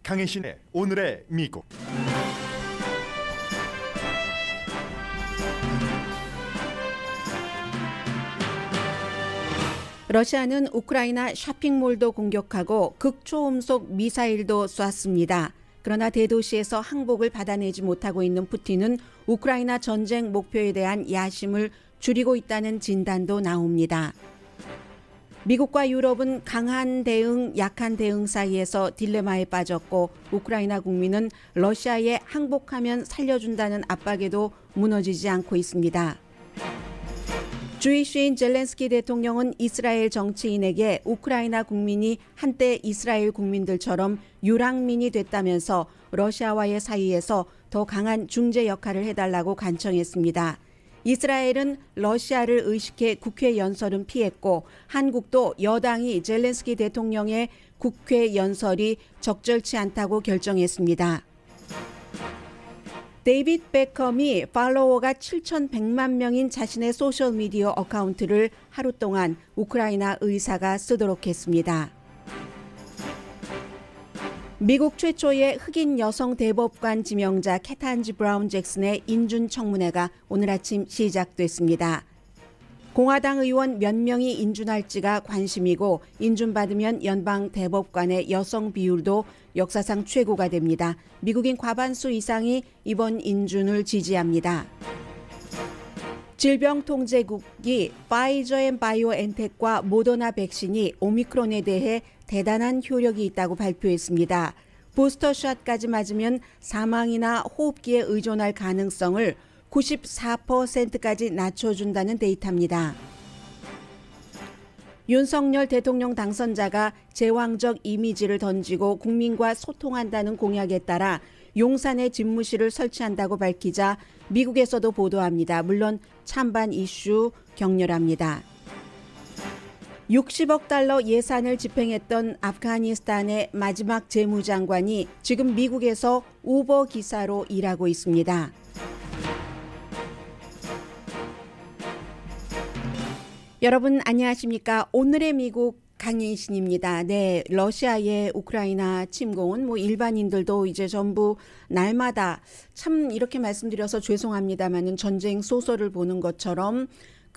강혜신의 오늘의 미국. 러시아는 우크라이나 쇼핑몰도 공격하고 극초음속 미사일도 쐈습니다. 그러나 대도시에서 항복을 받아내지 못하고 있는 푸틴은 우크라이나 전쟁 목표에 대한 야심을 줄이고 있다는 진단도 나옵니다. 미국과 유럽은 강한 대응, 약한 대응 사이에서 딜레마에 빠졌고 우크라이나 국민은 러시아에 항복하면 살려준다는 압박에도 무너지지 않고 있습니다. 주이시인 젤렌스키 대통령은 이스라엘 정치인에게 우크라이나 국민이 한때 이스라엘 국민들처럼 유랑민이 됐다면서 러시아와의 사이에서 더 강한 중재 역할을 해달라고 간청했습니다. 이스라엘은 러시아를 의식해 국회 연설은 피했고 한국도 여당이 젤렌스키 대통령의 국회 연설이 적절치 않다고 결정했습니다. 데이빗 베컴이 팔로워가 7,100만 명인 자신의 소셜미디어 어카운트를 하루 동안 우크라이나 의사가 쓰도록 했습니다. 미국 최초의 흑인 여성 대법관 지명자 케탄지 브라운 잭슨의 인준 청문회가 오늘 아침 시작됐습니다. 공화당 의원 몇 명이 인준할지가 관심이고 인준받으면 연방 대법관의 여성 비율도 역사상 최고가 됩니다. 미국인 과반수 이상이 이번 인준을 지지합니다. 질병통제국이 파이저 앤 바이오엔텍과 모더나 백신이 오미크론에 대해 대단한 효력이 있다고 발표했습니다. 부스터샷까지 맞으면 사망이나 호흡기에 의존할 가능성을 94%까지 낮춰준다는 데이터입니다. 윤석열 대통령 당선자가 제왕적 이미지를 던지고 국민과 소통한다는 공약에 따라 용산에 집무실을 설치한다고 밝히자 미국에서도 보도합니다. 물론 찬반 이슈 격렬합니다. 60억 달러 예산을 집행했던 아프가니스탄의 마지막 재무장관이 지금 미국에서 우버 기사로 일하고 있습니다. 여러분 안녕하십니까? 오늘의 미국 강혜신입니다. 네, 러시아의 우크라이나 침공은 일반인들도 이제 전부 날마다 참 이렇게 말씀드려서 죄송합니다만은 전쟁 소설을 보는 것처럼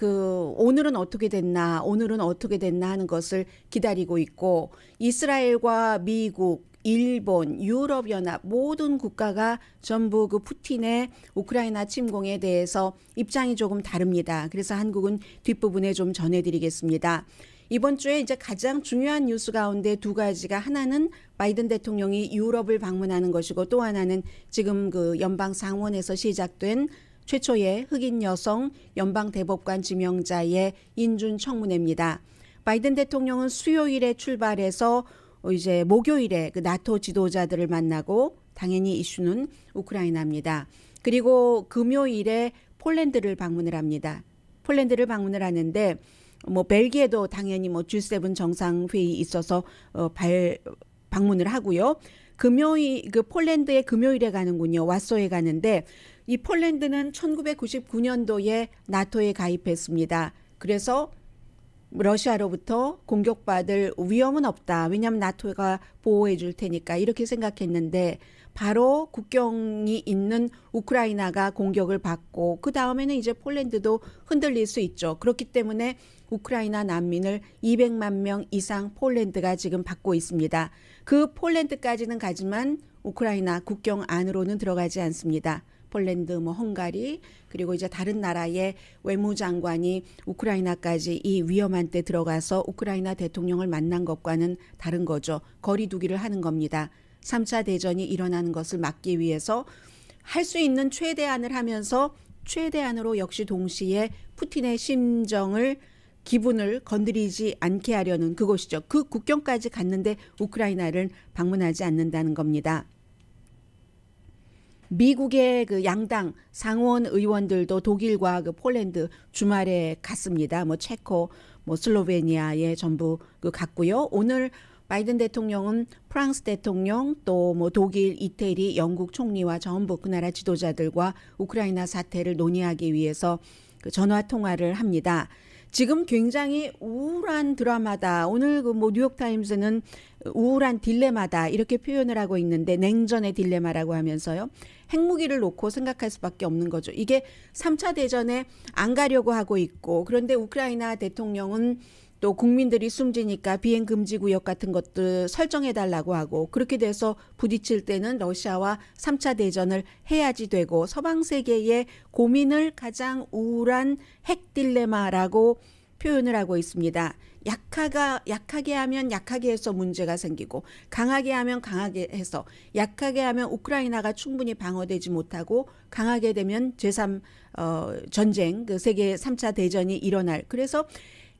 오늘은 어떻게 됐나 하는 것을 기다리고 있고 이스라엘과 미국, 일본, 유럽연합 모든 국가가 전부 푸틴의 우크라이나 침공에 대해서 입장이 조금 다릅니다. 그래서 한국은 뒷부분에 좀 전해드리겠습니다. 이번 주에 이제 가장 중요한 뉴스 가운데 두 가지가 하나는 바이든 대통령이 유럽을 방문하는 것이고 또 하나는 지금 연방 상원에서 시작된 최초의 흑인 여성 연방 대법관 지명자의 인준 청문회입니다. 바이든 대통령은 수요일에 출발해서 이제 목요일에 나토 지도자들을 만나고 당연히 이슈는 우크라이나입니다. 그리고 금요일에 폴란드를 방문을 합니다. 폴란드를 방문을 하는데 벨기에도 당연히 G7 정상회의 있어서 방문을 하고요. 폴란드에 금요일에 가는군요. 와소에 가는데 이 폴란드는 1999년도에 나토에 가입했습니다. 그래서 러시아로부터 공격받을 위험은 없다. 왜냐하면 나토가 보호해 줄 테니까 이렇게 생각했는데 바로 국경이 있는 우크라이나가 공격을 받고 그 다음에는 이제 폴란드도 흔들릴 수 있죠. 그렇기 때문에 우크라이나 난민을 200만 명 이상 폴란드가 지금 받고 있습니다. 그 폴란드까지는 가지만 우크라이나 국경 안으로는 들어가지 않습니다. 폴란드, 헝가리 그리고 이제 다른 나라의 외무장관이 우크라이나까지 이 위험한 때 들어가서 우크라이나 대통령을 만난 것과는 다른 거죠. 거리 두기를 하는 겁니다. 3차 대전이 일어나는 것을 막기 위해서 할 수 있는 최대한을 하면서 최대한으로 역시 동시에 푸틴의 기분을 건드리지 않게 하려는 그것이죠. 그 국경까지 갔는데 우크라이나를 방문하지 않는다는 겁니다. 미국의 양당 상원 의원들도 독일과 폴란드 주말에 갔습니다. 체코, 슬로베니아에 전부 갔고요. 오늘 바이든 대통령은 프랑스 대통령 또 독일, 이태리, 영국 총리와 전부 그 나라 지도자들과 우크라이나 사태를 논의하기 위해서 전화 통화를 합니다. 지금 굉장히 우울한 드라마다. 오늘 뉴욕타임스는 우울한 딜레마다 이렇게 표현을 하고 있는데 냉전의 딜레마라고 하면서요. 핵무기를 놓고 생각할 수밖에 없는 거죠. 이게 3차 대전에 안 가려고 하고 있고 그런데 우크라이나 대통령은 또 국민들이 숨지니까 비행 금지 구역 같은 것들 설정해 달라고 하고 그렇게 돼서 부딪힐 때는 러시아와 3차 대전을 해야지 되고 서방 세계의 고민을 가장 우울한 핵 딜레마라고 표현을 하고 있습니다. 약하게 하면 약하게 해서 문제가 생기고 강하게 하면 강하게 해서 약하게 하면 우크라이나가 충분히 방어되지 못하고 강하게 되면 제3 전쟁 그 세계 3차 대전이 일어날 그래서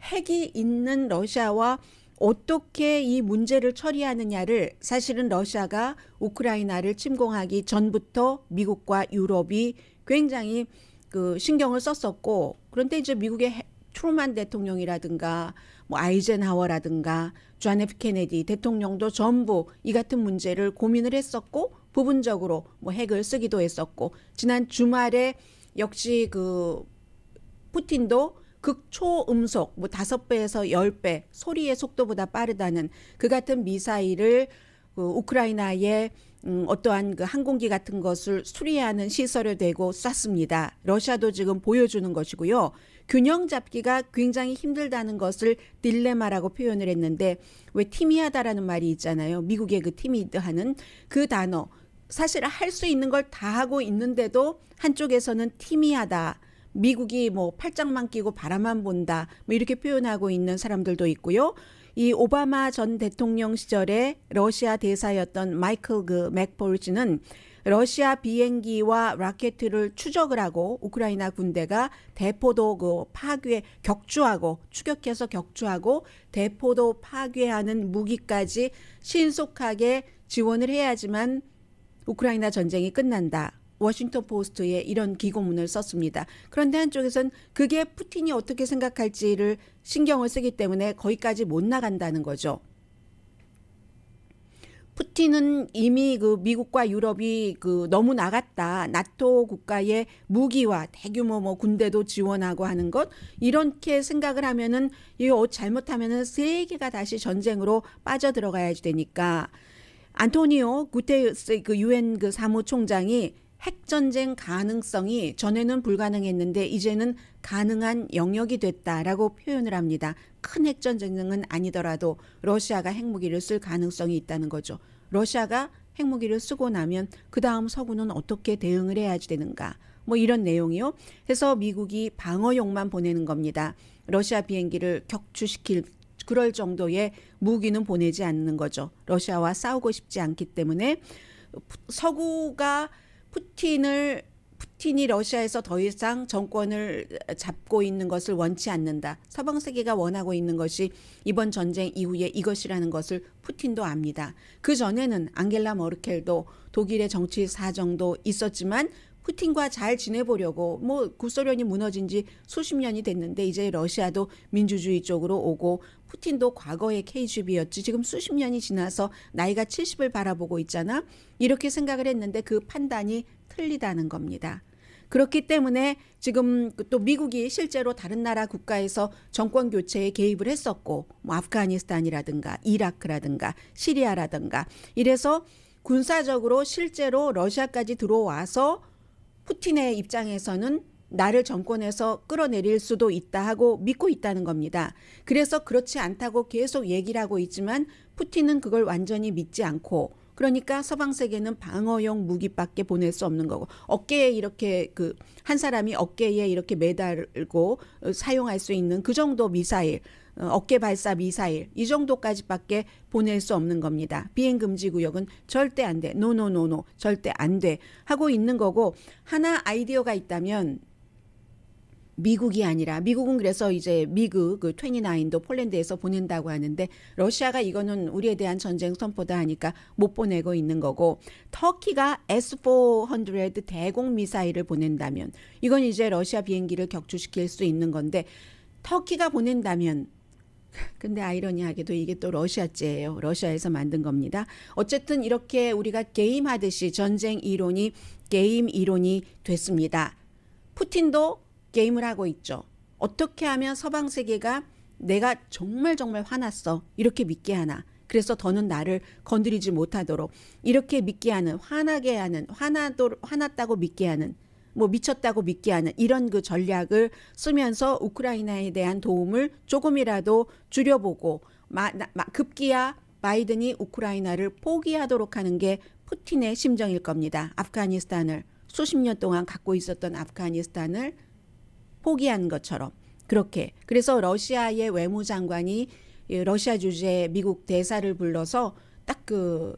핵이 있는 러시아와 어떻게 이 문제를 처리하느냐를 사실은 러시아가 우크라이나를 침공하기 전부터 미국과 유럽이 굉장히 그 신경을 썼었고 그런데 이제 미국의 트루만 대통령이라든가 뭐 아이젠하워라든가 존 F 케네디 대통령도 전부 이 같은 문제를 고민을 했었고 부분적으로 뭐 핵을 쓰기도 했었고 지난 주말에 역시 그 푸틴도 극초음속 뭐 5배에서 10배 소리의 속도보다 빠르다는 그 같은 미사일을 그 우크라이나에 어떠한 그 항공기 같은 것을 수리하는 시설에 대고 쐈습니다. 러시아도 지금 보여주는 것이고요. 균형 잡기가 굉장히 힘들다는 것을 딜레마라고 표현을 했는데 왜 티미하다라는 말이 있잖아요. 미국의 그 티미드하는 그 단어. 사실 할 수 있는 걸 다 하고 있는데도 한쪽에서는 티미하다. 미국이 뭐 팔짱만 끼고 바라만 본다. 뭐 이렇게 표현하고 있는 사람들도 있고요. 이 오바마 전 대통령 시절에 러시아 대사였던 마이클 그 맥폴즈는 러시아 비행기와 라켓을 추적을 하고 우크라이나 군대가 대포도 그 파괴 격추하고 추격해서 격추하고 대포도 파괴하는 무기까지 신속하게 지원을 해야지만 우크라이나 전쟁이 끝난다. 워싱턴 포스트에 이런 기고문을 썼습니다. 그런데 한쪽에선 그게 푸틴이 어떻게 생각할지를 신경을 쓰기 때문에 거기까지 못 나간다는 거죠. 푸틴은 이미 그 미국과 유럽이 그 너무 나갔다. 나토 국가의 무기와 대규모 뭐 군대도 지원하고 하는 것 이렇게 생각을 하면은 이거 잘못하면은 세계가 다시 전쟁으로 빠져들어가야지 되니까 안토니오 구테르스 그 유엔 그 사무총장이 핵전쟁 가능성이 전에는 불가능했는데 이제는 가능한 영역이 됐다라고 표현을 합니다. 큰 핵전쟁은 아니더라도 러시아가 핵무기를 쓸 가능성이 있다는 거죠. 러시아가 핵무기를 쓰고 나면 그 다음 서구는 어떻게 대응을 해야지 되는가. 뭐 이런 내용이요. 그래서 미국이 방어용만 보내는 겁니다. 러시아 비행기를 격추시킬 그럴 정도의 무기는 보내지 않는 거죠. 러시아와 싸우고 싶지 않기 때문에 서구가 푸틴이 러시아에서 더 이상 정권을 잡고 있는 것을 원치 않는다. 서방 세계가 원하고 있는 것이 이번 전쟁 이후에 이것이라는 것을 푸틴도 압니다. 그 전에는 앙겔라 머르켈도 독일의 정치 사정도 있었지만 푸틴과 잘 지내보려고 뭐 구소련이 무너진 지 수십 년이 됐는데 이제 러시아도 민주주의 쪽으로 오고 푸틴도 과거의 KGB였지 지금 수십 년이 지나서 나이가 70을 바라보고 있잖아. 이렇게 생각을 했는데 그 판단이 틀리다는 겁니다. 그렇기 때문에 지금 또 미국이 실제로 다른 나라 국가에서 정권 교체에 개입을 했었고 뭐 아프가니스탄이라든가 이라크라든가 시리아라든가 이래서 군사적으로 실제로 러시아까지 들어와서 푸틴의 입장에서는 나를 정권에서 끌어내릴 수도 있다 하고 믿고 있다는 겁니다. 그래서 그렇지 않다고 계속 얘기를 하고 있지만 푸틴은 그걸 완전히 믿지 않고 그러니까 서방 세계는 방어용 무기밖에 보낼 수 없는 거고 어깨에 이렇게 그 한 사람이 어깨에 이렇게 매달고 사용할 수 있는 그 정도 미사일 어깨 발사 미사일 이 정도까지밖에 보낼 수 없는 겁니다. 비행 금지 구역은 절대 안 돼. 노노노노 절대 안 돼. 하고 있는 거고 하나 아이디어가 있다면 미국이 아니라 미국은 그래서 이제 미국 그 29도 폴란드에서 보낸다고 하는데 러시아가 이거는 우리에 대한 전쟁 선포다 하니까 못 보내고 있는 거고 터키가 S-400 대공 미사일을 보낸다면 이건 이제 러시아 비행기를 격추시킬 수 있는 건데 터키가 보낸다면 근데 아이러니하게도 이게 또 러시아제예요. 러시아에서 만든 겁니다. 어쨌든 이렇게 우리가 게임하듯이 전쟁 이론이 게임 이론이 됐습니다. 푸틴도 게임을 하고 있죠. 어떻게 하면 서방 세계가 내가 정말 화났어 이렇게 믿게 하나. 그래서 더는 나를 건드리지 못하도록 이렇게 믿게 하는, 화나게 하는, 화났다고 믿게 하는, 뭐 미쳤다고 믿게 하는 이런 그 전략을 쓰면서 우크라이나에 대한 도움을 조금이라도 줄여보고 급기야 바이든이 우크라이나를 포기하도록 하는 게 푸틴의 심정일 겁니다. 아프가니스탄을 수십 년 동안 갖고 있었던 아프가니스탄을 포기한 것처럼 그렇게. 그래서 러시아의 외무장관이 러시아 주재 미국 대사를 불러서 딱 그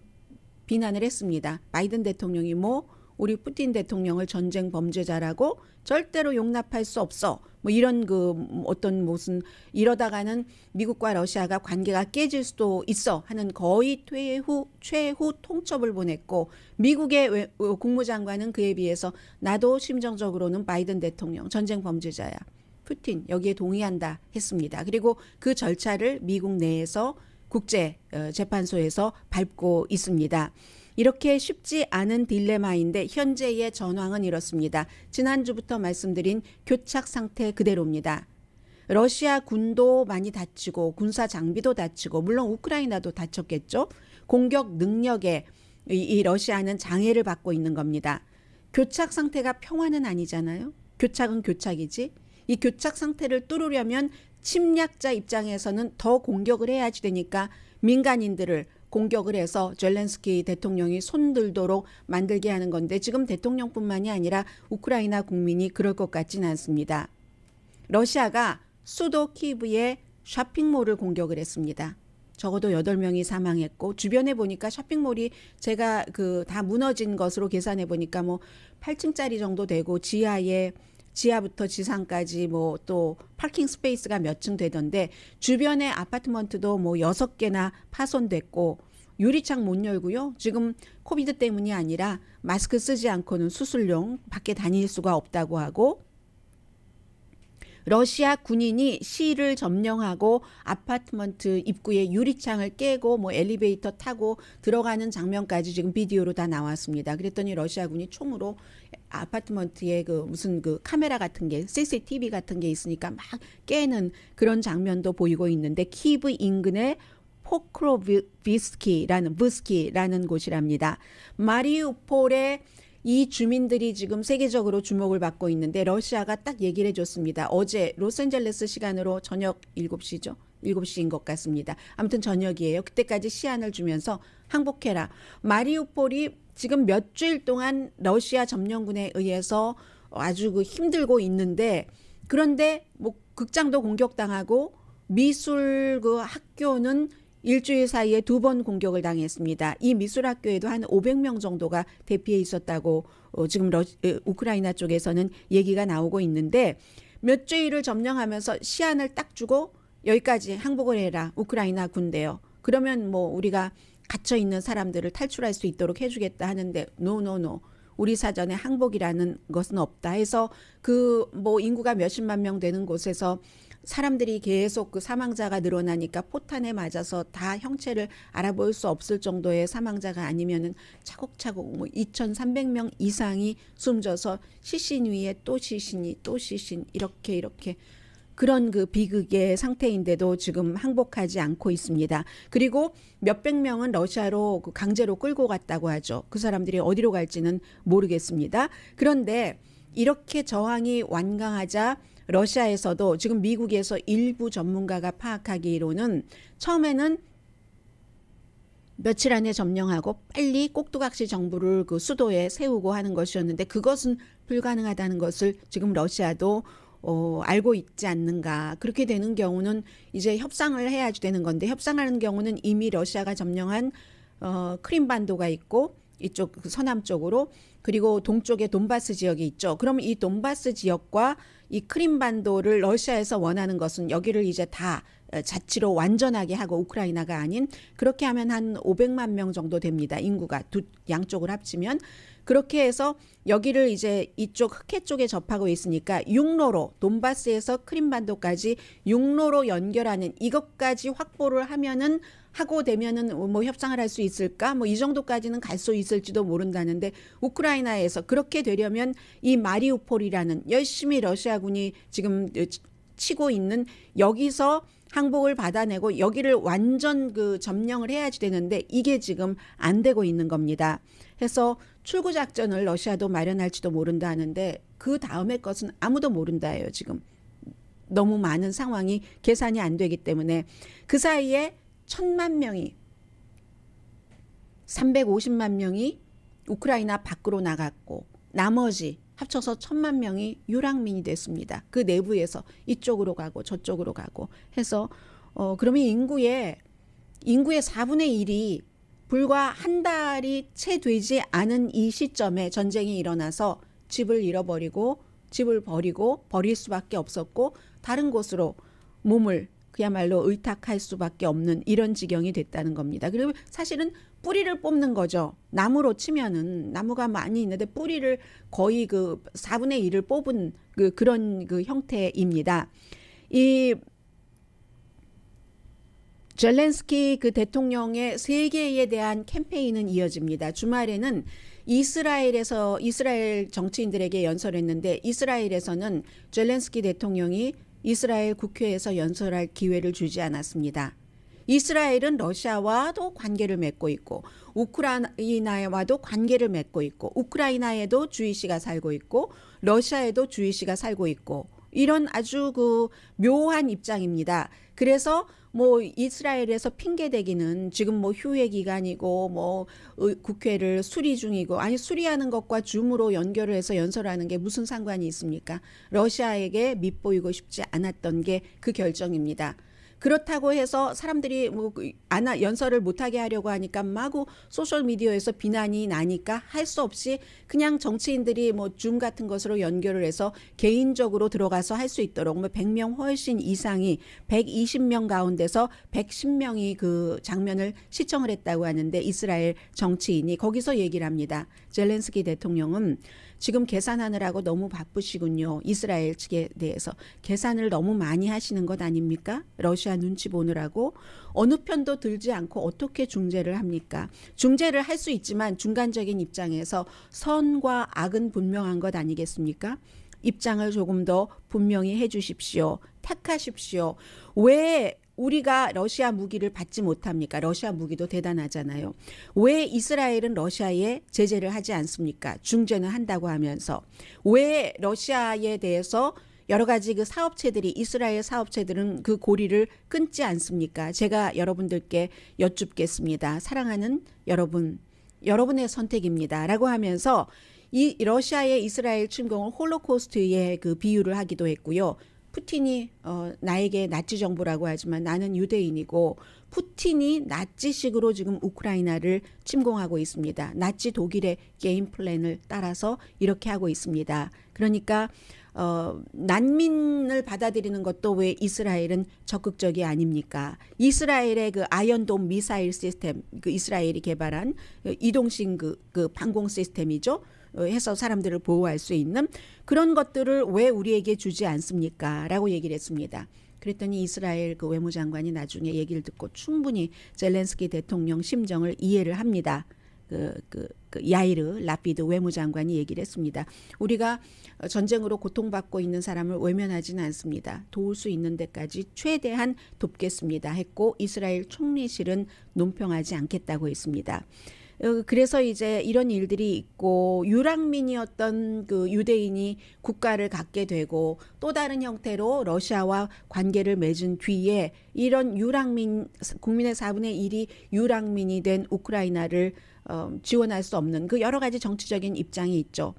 비난을 했습니다. 바이든 대통령이 뭐 우리 푸틴 대통령을 전쟁 범죄자라고 절대로 용납할 수 없어. 뭐 이런 그 어떤 무슨 이러다가는 미국과 러시아가 관계가 깨질 수도 있어 하는 거의 최후 통첩을 보냈고 미국의 국무장관은 그에 비해서 나도 심정적으로는 바이든 대통령 전쟁 범죄자야. 푸틴 여기에 동의한다 했습니다. 그리고 그 절차를 미국 내에서 국제 재판소에서 밟고 있습니다. 이렇게 쉽지 않은 딜레마인데 현재의 전황은 이렇습니다. 지난주부터 말씀드린 교착 상태 그대로입니다. 러시아 군도 많이 다치고 군사 장비도 다치고 물론 우크라이나도 다쳤겠죠. 공격 능력에 이 러시아는 장애를 받고 있는 겁니다. 교착 상태가 평화는 아니잖아요. 교착은 교착이지. 이 교착 상태를 뚫으려면 침략자 입장에서는 더 공격을 해야지 되니까 민간인들을 공격을 해서 젤렌스키 대통령이 손들도록 만들게 하는 건데 지금 대통령뿐만이 아니라 우크라이나 국민이 그럴 것 같지는 않습니다. 러시아가 수도 키이브의 쇼핑몰을 공격을 했습니다. 적어도 8명이 사망했고 주변에 보니까 쇼핑몰이 제가 그 다 무너진 것으로 계산해 보니까 뭐 8층짜리 정도 되고 지하부터 지상까지 뭐 또 파킹 스페이스가 몇 층 되던데 주변의 아파트먼트도 뭐 6개나 파손됐고 유리창 못 열고요. 지금 코비드 때문이 아니라 마스크 쓰지 않고는 수술용 밖에 다닐 수가 없다고 하고 러시아 군인이 시를 점령하고 아파트먼트 입구에 유리창을 깨고 뭐 엘리베이터 타고 들어가는 장면까지 지금 비디오로 다 나왔습니다. 그랬더니 러시아 군이 총으로 아파트먼트에 그 무슨 그 카메라 같은 게 CCTV 같은 게 있으니까 막 깨는 그런 장면도 보이고 있는데 키이브 인근의 포크로비스키라는 곳이랍니다. 마리우폴의 이 주민들이 지금 세계적으로 주목을 받고 있는데 러시아가 딱 얘기를 해줬습니다. 어제 로스앤젤레스 시간으로 저녁 7시죠. 7시인 것 같습니다. 아무튼 저녁이에요. 그때까지 시한을 주면서 항복해라. 마리우폴이 지금 몇 주일 동안 러시아 점령군에 의해서 아주 그 힘들고 있는데 그런데 뭐 극장도 공격당하고 미술 그 학교는 일주일 사이에 2번 공격을 당했습니다. 이 미술학교에도 한 500명 정도가 대피해 있었다고 지금 우크라이나 쪽에서는 얘기가 나오고 있는데 몇 주일을 점령하면서 시한을 딱 주고 여기까지 항복을 해라. 우크라이나 군대요. 그러면 뭐 우리가 갇혀있는 사람들을 탈출할 수 있도록 해주겠다 하는데 노. 우리 사전에 항복이라는 것은 없다 해서 그 뭐 인구가 몇십만 명 되는 곳에서 사람들이 계속 그 사망자가 늘어나니까 포탄에 맞아서 다 형체를 알아볼 수 없을 정도의 사망자가 아니면은 차곡차곡 뭐 2,300명 이상이 숨져서 시신 위에 또 시신이 또 시신 이렇게 그런 그 비극의 상태인데도 지금 항복하지 않고 있습니다. 그리고 몇백 명은 러시아로 강제로 끌고 갔다고 하죠. 그 사람들이 어디로 갈지는 모르겠습니다. 그런데 이렇게 저항이 완강하자 러시아에서도 지금 미국에서 일부 전문가가 파악하기로는 처음에는 며칠 안에 점령하고 빨리 꼭두각시 정부를 그 수도에 세우고 하는 것이었는데 그것은 불가능하다는 것을 지금 러시아도 알고 있지 않는가. 그렇게 되는 경우는 이제 협상을 해야지 되는 건데 협상하는 경우는 이미 러시아가 점령한 크림반도가 있고 이쪽 서남 쪽으로 그리고 동쪽에 돈바스 지역이 있죠. 그럼 이 돈바스 지역과 이 크림반도를 러시아에서 원하는 것은 여기를 이제 다 자치로 완전하게 하고 우크라이나가 아닌 그렇게 하면 한 500만 명 정도 됩니다. 인구가 양쪽을 합치면 그렇게 해서 여기를 이제 이쪽 흑해 쪽에 접하고 있으니까 육로로 돈바스에서 크림반도까지 육로로 연결하는 이것까지 확보를 하면은 하고 되면은 뭐 협상을 할 수 있을까? 뭐 이 정도까지는 갈 수 있을지도 모른다는데 우크라이나에서 그렇게 되려면 이 마리우폴이라는 열심히 러시아군이 지금 치고 있는 여기서 항복을 받아내고 여기를 완전 그 점령을 해야지 되는데 이게 지금 안 되고 있는 겁니다. 해서 출구 작전을 러시아도 마련할지도 모른다 하는데 그 다음의 것은 아무도 모른다예요. 지금 너무 많은 상황이 계산이 안 되기 때문에 그 사이에 1,000만 명이 350만 명이 우크라이나 밖으로 나갔고 나머지 합쳐서 1,000만 명이 유랑민이 됐습니다. 그 내부에서 이쪽으로 가고 저쪽으로 가고 해서 그러면 인구의 4분의 1이 불과 한 달이 채 되지 않은 이 시점에 전쟁이 일어나서 집을 잃어버리고 집을 버릴 수밖에 없었고 다른 곳으로 몸을 그야말로 의탁할 수밖에 없는 이런 지경이 됐다는 겁니다. 그리고 사실은 뿌리를 뽑는 거죠. 나무로 치면은 나무가 많이 있는데 뿌리를 거의 그 4분의 1을 뽑은 그런 형태입니다. 이 젤렌스키 그 대통령의 세계에 대한 캠페인은 이어집니다. 주말에는 이스라엘 정치인들에게 연설했는데 이스라엘에서는 젤렌스키 대통령이 이스라엘 국회에서 연설할 기회를 주지 않았습니다. 이스라엘은 러시아와도 관계를 맺고 있고 우크라이나와도 관계를 맺고 있고 우크라이나에도 주이시가 살고 있고 러시아에도 주이시가 살고 있고 이런 아주 그 묘한 입장입니다. 그래서 뭐 이스라엘에서 핑계대기는 지금 뭐 휴회 기간이고 뭐 국회를 수리 중이고 아니 수리하는 것과 줌으로 연결을 해서 연설하는 게 무슨 상관이 있습니까? 러시아에게 밉보이고 싶지 않았던 게 그 결정입니다. 그렇다고 해서 사람들이 뭐 연설을 못하게 하려고 하니까 마구 소셜미디어에서 비난이 나니까 할 수 없이 그냥 정치인들이 뭐 줌 같은 것으로 연결을 해서 개인적으로 들어가서 할 수 있도록 뭐 100명 훨씬 이상이 120명 가운데서 110명이 그 장면을 시청을 했다고 하는데 이스라엘 정치인이 거기서 얘기를 합니다. 젤렌스키 대통령은 지금 계산하느라고 너무 바쁘시군요. 이스라엘 측에 대해서 계산을 너무 많이 하시는 것 아닙니까? 러시아 눈치 보느라고 어느 편도 들지 않고 어떻게 중재를 합니까? 중재를 할 수 있지만 중간적인 입장에서 선과 악은 분명한 것 아니겠습니까? 입장을 조금 더 분명히 해 주십시오. 택하십시오. 왜 우리가 러시아 무기를 받지 못합니까? 러시아 무기도 대단하잖아요. 왜 이스라엘은 러시아에 제재를 하지 않습니까? 중재는 한다고 하면서. 왜 러시아에 대해서 여러 가지 그 사업체들이 이스라엘 사업체들은 그 고리를 끊지 않습니까? 제가 여러분들께 여쭙겠습니다. 사랑하는 여러분, 여러분의 선택입니다. 라고 하면서 이 러시아의 이스라엘 침공을 홀로코스트에 그 비유를 하기도 했고요. 푸틴이 나에게 나치 정부라고 하지만 나는 유대인이고 푸틴이 나치식으로 지금 우크라이나를 침공하고 있습니다. 나치 독일의 게임 플랜을 따라서 이렇게 하고 있습니다. 그러니까 난민을 받아들이는 것도 왜 이스라엘은 적극적이 아닙니까? 이스라엘의 그 아이언돔 미사일 시스템, 그 이스라엘이 개발한 이동식 그 방공 시스템이죠. 해서 사람들을 보호할 수 있는 그런 것들을 왜 우리에게 주지 않습니까? 라고 얘기를 했습니다. 그랬더니 이스라엘 그 외무장관이 나중에 얘기를 듣고 충분히 젤렌스키 대통령 심정을 이해를 합니다. 야이르 라피드 외무장관이 얘기를 했습니다. 우리가 전쟁으로 고통받고 있는 사람을 외면하지는 않습니다. 도울 수 있는 데까지 최대한 돕겠습니다 했고 이스라엘 총리실은 논평하지 않겠다고 했습니다. 그래서 이제 이런 일들이 있고 유랑민이었던 그 유대인이 국가를 갖게 되고 또 다른 형태로 러시아와 관계를 맺은 뒤에 이런 유랑민 국민의 4분의 1이 유랑민이 된 우크라이나를 지원할 수 없는 그 여러 가지 정치적인 입장이 있죠.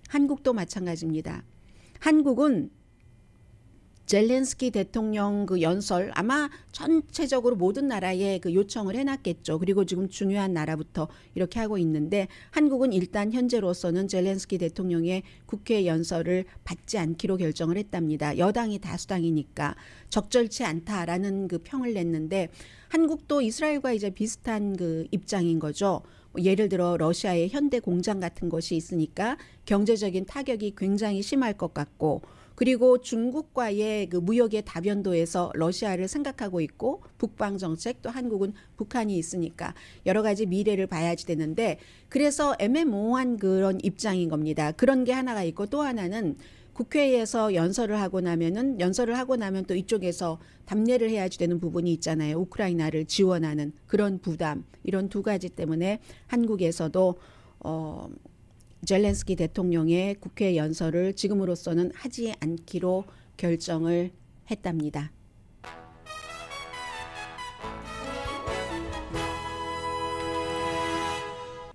한국도 마찬가지입니다. 한국은 젤렌스키 대통령 그 연설 아마 전체적으로 모든 나라에 그 요청을 해놨겠죠. 그리고 지금 중요한 나라부터 이렇게 하고 있는데 한국은 일단 현재로서는 젤렌스키 대통령의 국회 연설을 받지 않기로 결정을 했답니다. 여당이 다수당이니까 적절치 않다라는 그 평을 냈는데 한국도 이스라엘과 이제 비슷한 그 입장인 거죠. 예를 들어 러시아의 현대 공장 같은 것이 있으니까 경제적인 타격이 굉장히 심할 것 같고 그리고 중국과의 그 무역의 다변도에서 러시아를 생각하고 있고 북방 정책 또 한국은 북한이 있으니까 여러 가지 미래를 봐야지 되는데 그래서 애매모호한 그런 입장인 겁니다. 그런 게 하나가 있고 또 하나는 국회에서 연설을 하고 나면 또 이쪽에서 답례를 해야지 되는 부분이 있잖아요. 우크라이나를 지원하는 그런 부담, 이런 두 가지 때문에 한국에서도 젤렌스키 대통령의 국회 연설을 지금으로서는 하지 않기로 결정을 했답니다.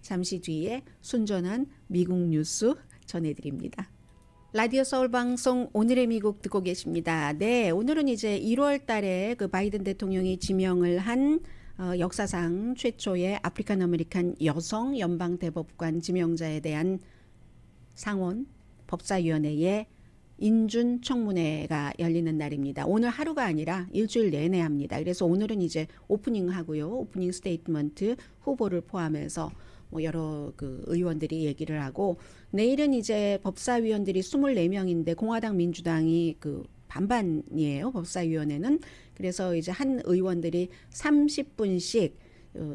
잠시 뒤에 순전한 미국 뉴스 전해드립니다. 라디오 서울 방송 오늘의 미국 듣고 계십니다. 네, 오늘은 이제 1월 달에 그 바이든 대통령이 지명을 한 역사상 최초의 아프리칸 아메리칸 여성 연방 대법관 지명자에 대한 상원 법사위원회의 인준 청문회가 열리는 날입니다. 오늘 하루가 아니라 일주일 내내 합니다. 그래서 오늘은 이제 오프닝 하고요. 오프닝 스테이트먼트 후보를 포함해서 뭐 여러 그 의원들이 얘기를 하고, 내일은 이제 법사위원들이 24명인데 공화당 민주당이 그 반반이에요. 법사위원회는. 그래서 이제 한 의원들이 30분씩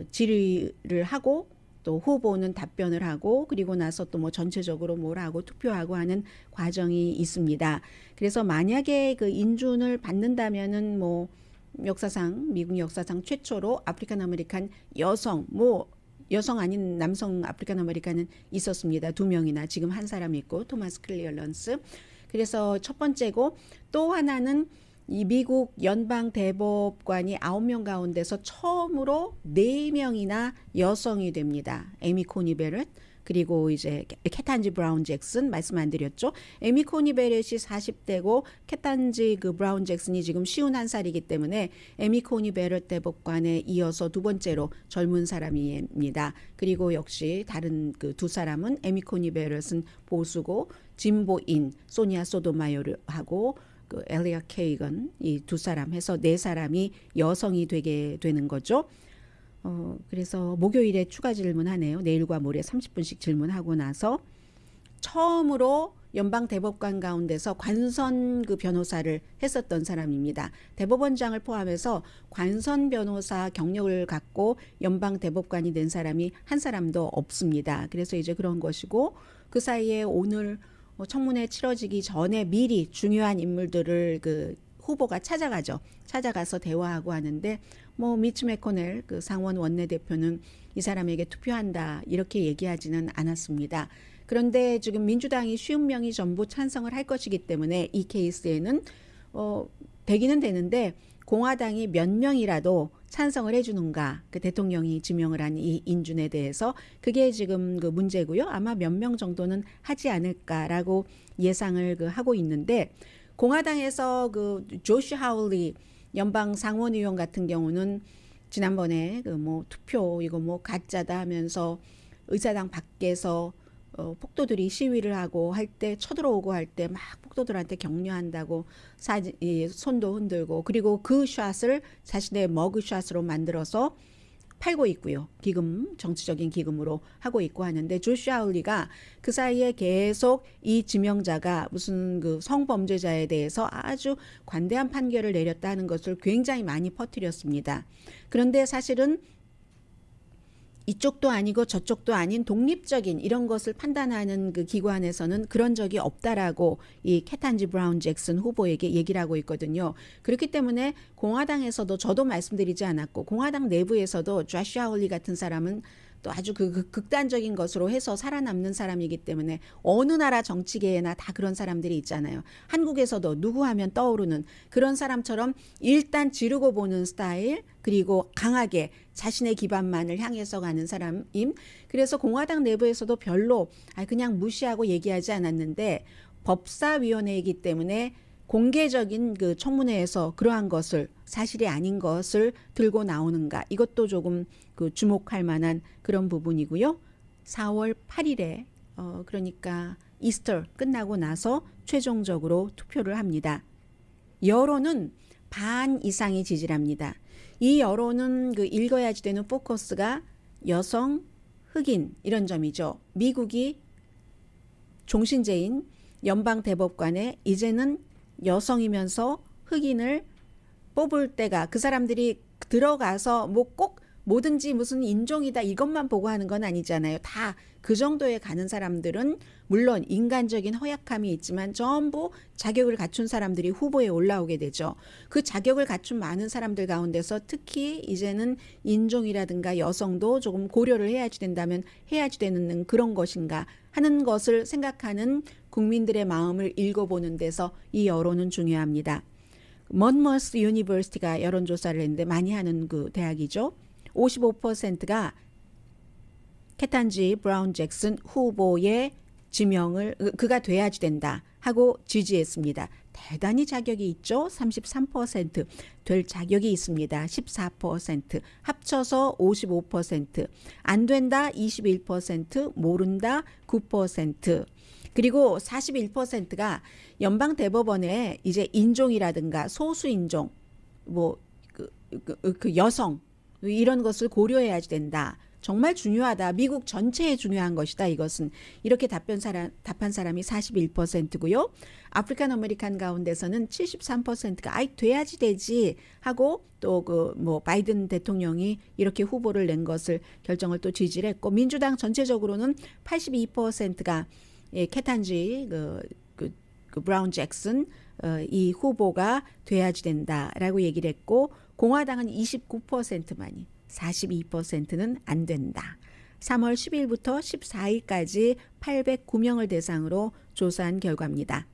질의를 하고 또 후보는 답변을 하고 그리고 나서 또 뭐 전체적으로 뭘 하고 투표하고 하는 과정이 있습니다. 그래서 만약에 그 인준을 받는다면은 뭐 미국 역사상 최초로 아프리칸 아메리칸 여성, 뭐 여성 아닌 남성 아프리칸 아메리칸은 있었습니다. 2명이나 지금 한 사람 있고 토마스 클리어런스. 그래서 첫 번째고, 또 하나는 이 미국 연방 대법관이 9명 가운데서 처음으로 4명이나 여성이 됩니다. 에미 코니 베렛, 그리고 이제 케탄지 브라운 잭슨 말씀 안 드렸죠. 에미 코니 베렛이 40대고 케탄지 그 브라운 잭슨이 지금 51살이기 때문에 에미 코니 베렛 대법관에 이어서 두 번째로 젊은 사람입니다. 그리고 역시 다른 그 두 사람은 에미 코니 베렛은 보수고 진보인 소니아 소토마요르하고 그 엘리아 케이건, 이 두 사람 해서 4사람이 여성이 되게 되는 거죠. 그래서 목요일에 추가 질문하네요. 내일과 모레 30분씩 질문하고 나서 처음으로 연방 대법관 가운데서 관선 그 변호사를 했었던 사람입니다. 대법원장을 포함해서 관선 변호사 경력을 갖고 연방 대법관이 된 사람이 한 사람도 없습니다. 그래서 이제 그런 것이고, 그 사이에 오늘 청문회 치러지기 전에 미리 중요한 인물들을 그 후보가 찾아가죠. 찾아가서 대화하고 하는데 뭐 미치 매코넬 그 상원 원내대표는 이 사람에게 투표한다 이렇게 얘기하지는 않았습니다. 그런데 지금 민주당이 50명이 전부 찬성을 할 것이기 때문에 이 케이스에는 되기는 되는데 공화당이 몇 명이라도 찬성을 해주는가, 그 대통령이 지명을 한 이 인준에 대해서, 그게 지금 그 문제고요. 아마 몇 명 정도는 하지 않을까라고 예상을 그 하고 있는데, 공화당에서 그 조시 하울리 연방 상원의원 같은 경우는 지난번에 그 뭐 투표 이거 뭐 가짜다 하면서 의사당 밖에서 폭도들이 시위를 하고 할 때, 쳐들어오고 할 때 막 폭도들한테 격려한다고 손도 흔들고, 그리고 그 샷을 자신의 머그샷으로 만들어서 팔고 있고요. 기금, 정치적인 기금으로 하고 있고 하는데, 조시 하울리가 그 사이에 계속 이 지명자가 무슨 그 성범죄자에 대해서 아주 관대한 판결을 내렸다는 것을 굉장히 많이 퍼뜨렸습니다. 그런데 사실은 이쪽도 아니고 저쪽도 아닌 독립적인 이런 것을 판단하는 그 기관에서는 그런 적이 없다라고 이 케탄지 브라운 잭슨 후보에게 얘기를 하고 있거든요. 그렇기 때문에 공화당에서도, 저도 말씀드리지 않았고 공화당 내부에서도 조시 하울리 같은 사람은 또 아주 그 극단적인 것으로 해서 살아남는 사람이기 때문에 어느 나라 정치계에나 다 그런 사람들이 있잖아요. 한국에서도 누구 하면 떠오르는 그런 사람처럼 일단 지르고 보는 스타일, 그리고 강하게 자신의 기반만을 향해서 가는 사람임. 그래서 공화당 내부에서도 별로 그냥 무시하고 얘기하지 않았는데, 법사위원회이기 때문에 공개적인 그 청문회에서 그러한 것을, 사실이 아닌 것을 들고 나오는가, 이것도 조금 그 주목할 만한 그런 부분이고요. 4월 8일에 그러니까 이스터 끝나고 나서 최종적으로 투표를 합니다. 여론은 반 이상이 지지를 합니다. 이 여론은 그 읽어야지 되는 포커스가 여성, 흑인 이런 점이죠. 미국이 종신제인 연방 대법관에 이제는 여성이면서 흑인을 뽑을 때가, 그 사람들이 들어가서 뭐 꼭 뭐든지 무슨 인종이다 이것만 보고 하는 건 아니잖아요. 다 그 정도에 가는 사람들은 물론 인간적인 허약함이 있지만 전부 자격을 갖춘 사람들이 후보에 올라오게 되죠. 그 자격을 갖춘 많은 사람들 가운데서 특히 이제는 인종이라든가 여성도 조금 고려를 해야지 된다면 해야지 되는 그런 것인가 하는 것을 생각하는 국민들의 마음을 읽어보는 데서 이 여론은 중요합니다. 먼머스 유니버시티가 여론조사를 했는데 많이 하는 그 대학이죠. 55%가 케탄지 브라운 잭슨 후보의 지명을 그가 돼야지 된다 하고 지지했습니다. 대단히 자격이 있죠. 33%, 될 자격이 있습니다. 14%, 합쳐서 55%, 안 된다 21%, 모른다 9%. 그리고 41%가 연방 대법원에 이제 인종이라든가 소수 인종, 뭐 그 여성 이런 것을 고려해야지 된다. 정말 중요하다. 미국 전체에 중요한 것이다. 이것은 이렇게 답한 사람이 41%고요. 아프리칸 아메리칸 가운데서는 73%가 아이 돼야지 되지 하고 또 그 뭐 바이든 대통령이 이렇게 후보를 낸 것을 결정을 또 지지를 했고 민주당 전체적으로는 82%가 예, 케탄지 그 브라운 잭슨 이 후보가 돼야지 된다라고 얘기를 했고 공화당은 29%만이 42%는 안 된다. 3월 10일부터 14일까지 809명을 대상으로 조사한 결과입니다.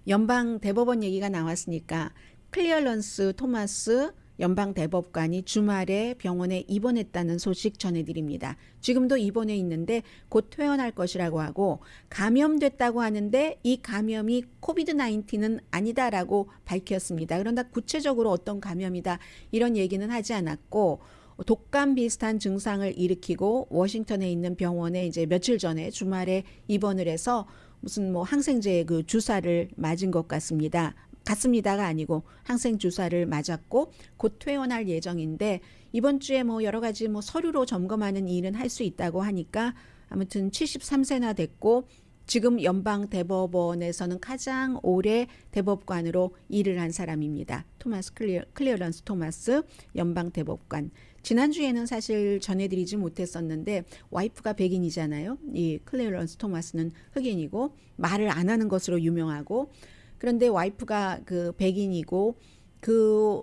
연방 대법원 얘기가 나왔으니까 클리어런스 토마스 연방 대법관이 주말에 병원에 입원했다는 소식 전해드립니다. 지금도 입원해 있는데 곧 퇴원할 것이라고 하고 감염됐다고 하는데 이 감염이 코비드-19는 아니다라고 밝혔습니다. 그런데 구체적으로 어떤 감염이다 이런 얘기는 하지 않았고 독감 비슷한 증상을 일으키고 워싱턴에 있는 병원에 이제 며칠 전에 주말에 입원을 해서 무슨 뭐 항생제 그 주사를 맞은 것 같습니다. 같습니다가 아니고 항생 주사를 맞았고 곧 퇴원할 예정인데 이번 주에 뭐 여러 가지 뭐 서류로 점검하는 일은 할 수 있다고 하니까 아무튼 73세나 됐고 지금 연방 대법원에서는 가장 오래 대법관으로 일을 한 사람입니다. 토마스 클리어런스 토마스 연방 대법관. 지난주에는 사실 전해드리지 못했었는데 와이프가 백인이잖아요. 이 클리어런스 토마스는 흑인이고 말을 안 하는 것으로 유명하고 그런데 와이프가 그 백인이고 그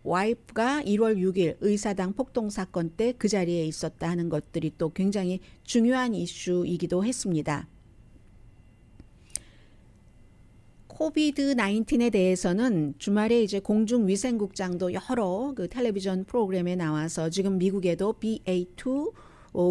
와이프가 1월 6일 의사당 폭동 사건 때 그 자리에 있었다 하는 것들이 또 굉장히 중요한 이슈이기도 했습니다. 코비드-19에 대해서는 주말에 이제 공중위생국장도 여러 그 텔레비전 프로그램에 나와서 지금 미국에도 BA2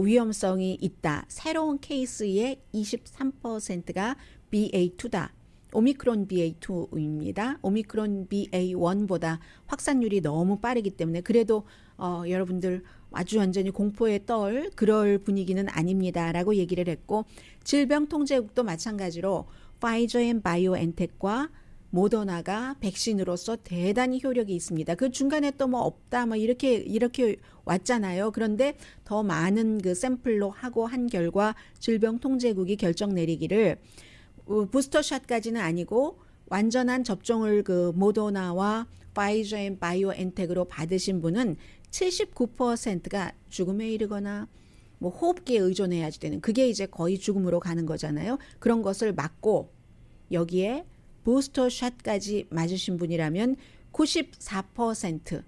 위험성이 있다. 새로운 케이스의 23%가 BA2다. 오미크론 BA2입니다. 오미크론 BA1보다 확산율이 너무 빠르기 때문에 그래도 여러분들 아주 완전히 공포에 떨 그럴 분위기는 아닙니다. 라고 얘기를 했고 질병통제국도 마찬가지로 파이저 앤 바이오엔텍과 모더나가 백신으로서 대단히 효력이 있습니다. 그 중간에 또 뭐 없다 뭐 이렇게 왔잖아요. 그런데 더 많은 그 샘플로 하고 한 결과 질병통제국이 결정 내리기를 부스터샷까지는 아니고 완전한 접종을 그 모더나와 파이저 앤 바이오엔텍으로 받으신 분은 79%가 죽음에 이르거나 뭐 호흡기에 의존해야지 되는 그게 이제 거의 죽음으로 가는 거잖아요. 그런 것을 막고 여기에 부스터샷까지 맞으신 분이라면 94%